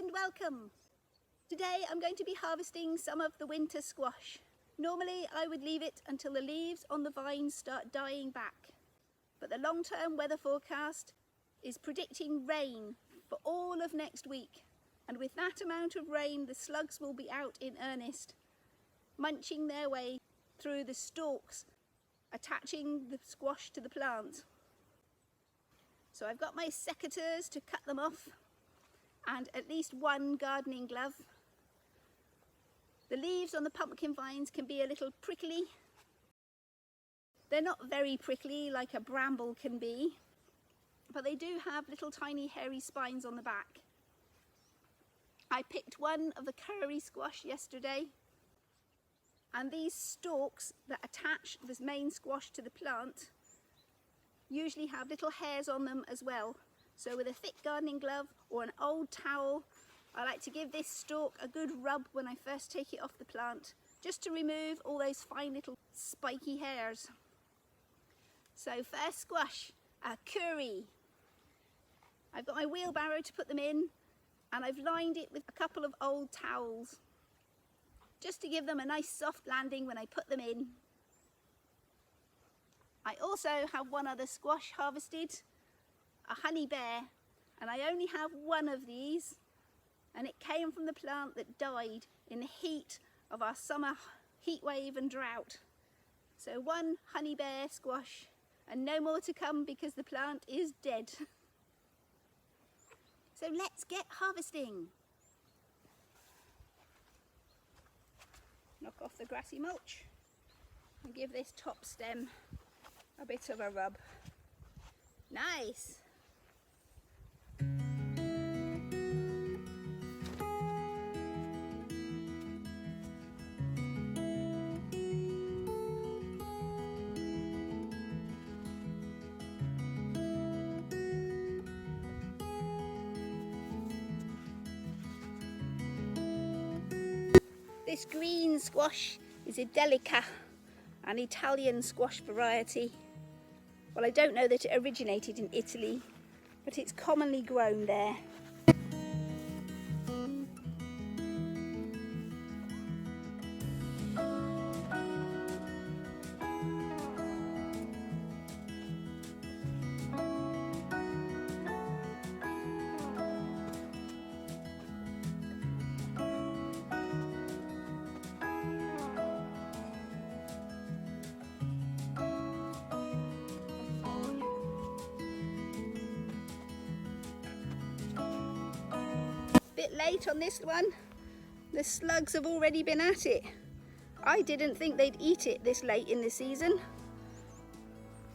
and welcome! Today I'm going to be harvesting some of the winter squash. Normally I would leave it until the leaves on the vines start dying back, but the long-term weather forecast is predicting rain for all of next week, and with that amount of rain the slugs will be out in earnest, munching their way through the stalks, attaching the squash to the plant. So I've got my secateurs to cut them off and at least one gardening glove. The leaves on the pumpkin vines can be a little prickly. They're not very prickly like a bramble can be, but they do have little tiny hairy spines on the back. I picked one of the curry squash yesterday, and these stalks that attach this main squash to the plant usually have little hairs on them as well. So with a thick gardening glove or an old towel, I like to give this stalk a good rub when I first take it off the plant, just to remove all those fine little spiky hairs. So first squash, a curry. I've got my wheelbarrow to put them in, and I've lined it with a couple of old towels, just to give them a nice soft landing when I put them in. I also have one other squash harvested, a honey bear, and I only have one of these, and it came from the plant that died in the heat of our summer heat wave and drought. So one honey bear squash, and no more to come because the plant is dead. So let's get harvesting. Knock off the grassy mulch and give this top stem a bit of a rub. Nice! This green squash is a Dahlia, an Italian squash variety. Well, I don't know that it originated in Italy, but it's commonly grown there. Bit late on this one. The slugs have already been at it. I didn't think they'd eat it this late in the season.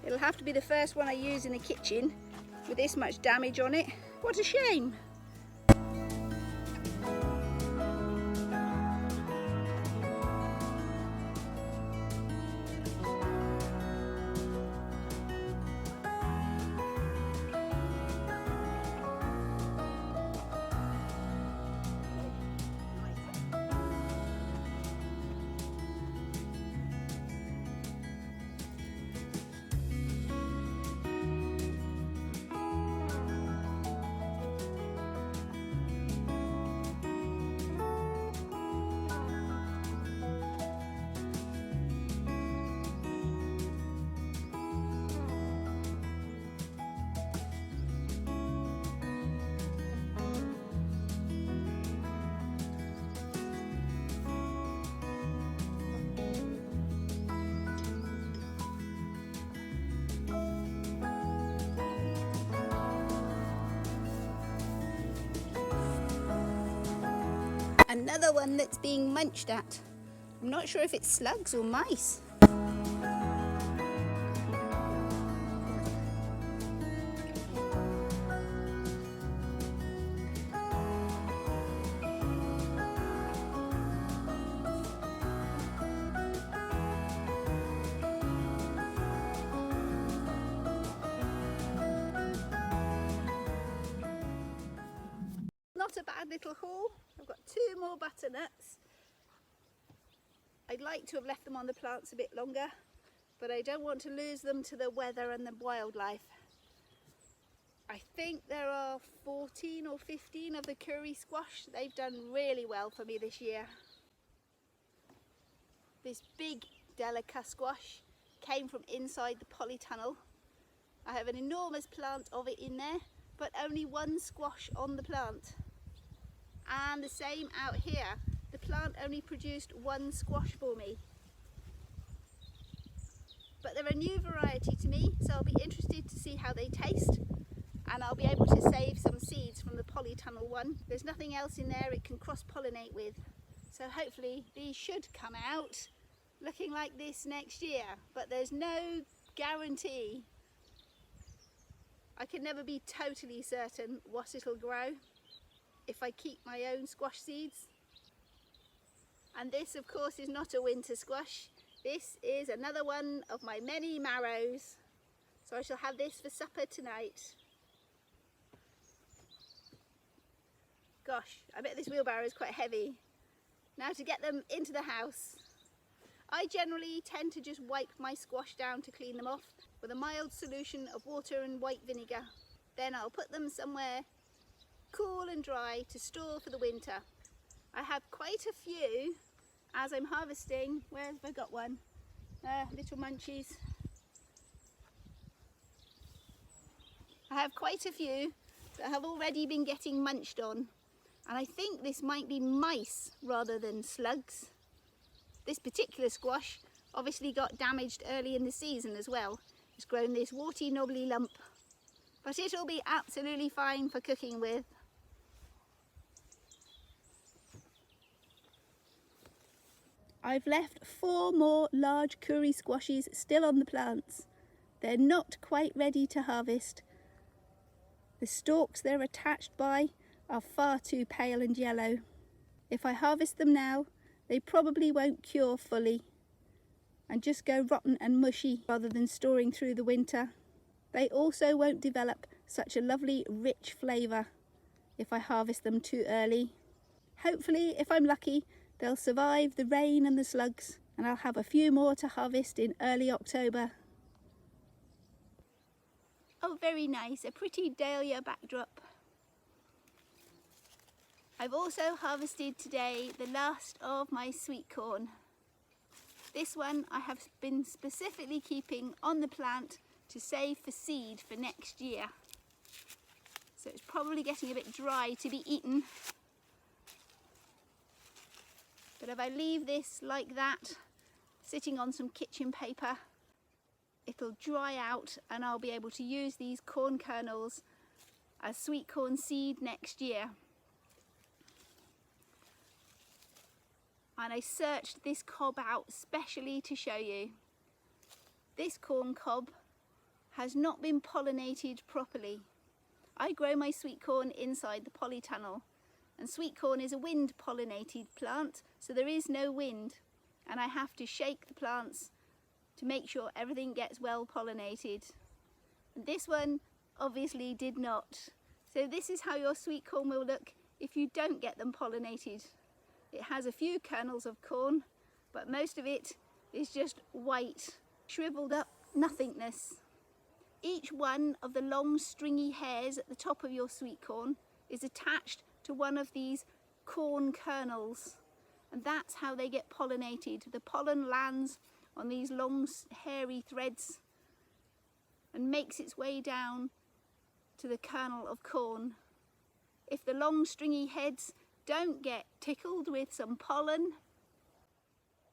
It'll have to be the first one I use in the kitchen with this much damage on it. What a shame. Another one that's being munched at. I'm not sure if it's slugs or mice. Not a bad little haul. I've got 2 more butternuts. I'd like to have left them on the plants a bit longer, but I don't want to lose them to the weather and the wildlife. I think there are 14 or 15 of the curry squash. They've done really well for me this year. This big Dahlia squash came from inside the polytunnel. I have an enormous plant of it in there, but only one squash on the plant. And the same out here. The plant only produced one squash for me. But they're a new variety to me, so I'll be interested to see how they taste. And I'll be able to save some seeds from the polytunnel one. There's nothing else in there it can cross-pollinate with. So hopefully these should come out looking like this next year. But there's no guarantee. I can never be totally certain what it'll grow if I keep my own squash seeds. And this, of course, is not a winter squash. This is another one of my many marrows. So I shall have this for supper tonight. Gosh, I bet this wheelbarrow is quite heavy. Now to get them into the house. I generally tend to just wipe my squash down to clean them off with a mild solution of water and white vinegar. Then I'll put them somewhere cool and dry to store for the winter. I have quite a few as I'm harvesting. Where have I got one? Little munchies. I have quite a few that have already been getting munched on. And I think this might be mice rather than slugs. This particular squash obviously got damaged early in the season as well. It's grown this warty knobbly lump, but it'll be absolutely fine for cooking with. I've left 4 more large curry squashes still on the plants. They're not quite ready to harvest. The stalks they're attached by are far too pale and yellow. If I harvest them now, they probably won't cure fully and just go rotten and mushy rather than storing through the winter. They also won't develop such a lovely rich flavour if I harvest them too early. Hopefully, if I'm lucky, they'll survive the rain and the slugs, and I'll have a few more to harvest in early October. Oh, very nice, a pretty dahlia backdrop. I've also harvested today the last of my sweet corn. This one I have been specifically keeping on the plant to save for seed for next year. So it's probably getting a bit dry to be eaten. But if I leave this like that, sitting on some kitchen paper, it'll dry out and I'll be able to use these corn kernels as sweet corn seed next year. And I searched this cob out specially to show you. This corn cob has not been pollinated properly. I grow my sweet corn inside the polytunnel, and sweet corn is a wind pollinated plant, so there is no wind, and I have to shake the plants to make sure everything gets well pollinated. And this one obviously did not. So this is how your sweet corn will look if you don't get them pollinated. It has a few kernels of corn, but most of it is just white, shriveled up nothingness. Each one of the long stringy hairs at the top of your sweet corn is attached to one of these corn kernels, and that's how they get pollinated. The pollen lands on these long hairy threads and makes its way down to the kernel of corn. If the long stringy heads don't get tickled with some pollen,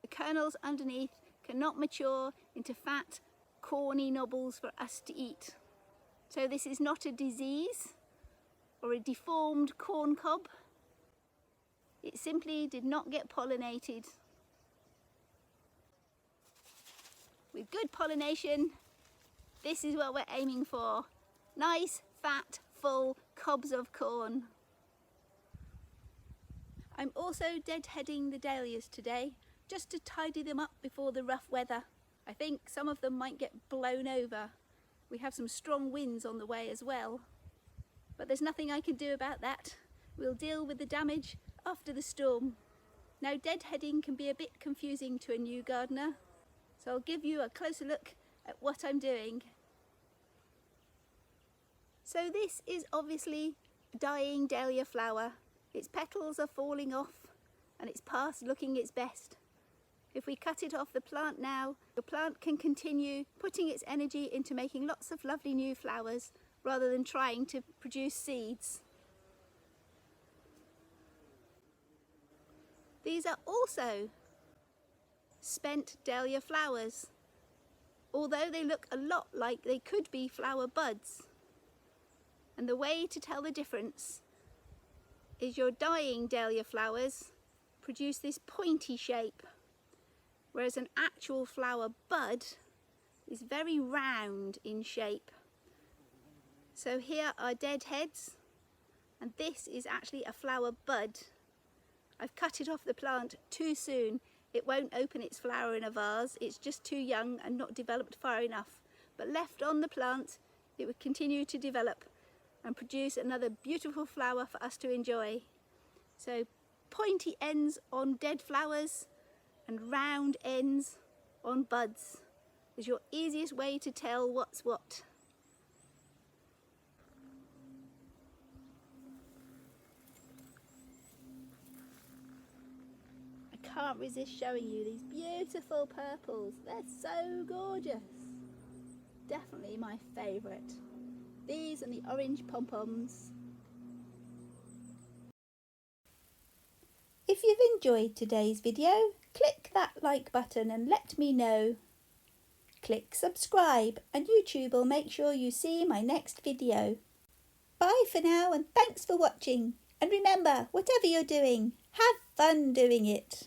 the kernels underneath cannot mature into fat, corny knobbles for us to eat. So this is not a disease or a deformed corn cob. It simply did not get pollinated. With good pollination, this is what we're aiming for. Nice, fat, full cobs of corn. I'm also deadheading the dahlias today, just to tidy them up before the rough weather. I think some of them might get blown over. We have some strong winds on the way as well. But there's nothing I can do about that. We'll deal with the damage after the storm. Now, deadheading can be a bit confusing to a new gardener, so I'll give you a closer look at what I'm doing. So this is obviously a dying dahlia flower. Its petals are falling off and it's past looking its best. If we cut it off the plant now, the plant can continue putting its energy into making lots of lovely new flowers rather than trying to produce seeds. These are also spent dahlia flowers, although they look a lot like they could be flower buds. And the way to tell the difference is your dying dahlia flowers produce this pointy shape, whereas an actual flower bud is very round in shape. So here are deadheads, and this is actually a flower bud. I've cut it off the plant too soon. It won't open its flower in a vase. It's just too young and not developed far enough. But left on the plant, it would continue to develop and produce another beautiful flower for us to enjoy. So pointy ends on dead flowers and round ends on buds is your easiest way to tell what's what. I can't resist showing you these beautiful purples. They're so gorgeous. Definitely my favourite. These and the orange pom-poms. If you've enjoyed today's video, click that like button and let me know. Click subscribe and YouTube will make sure you see my next video. Bye for now and thanks for watching. And remember, whatever you're doing, have fun doing it.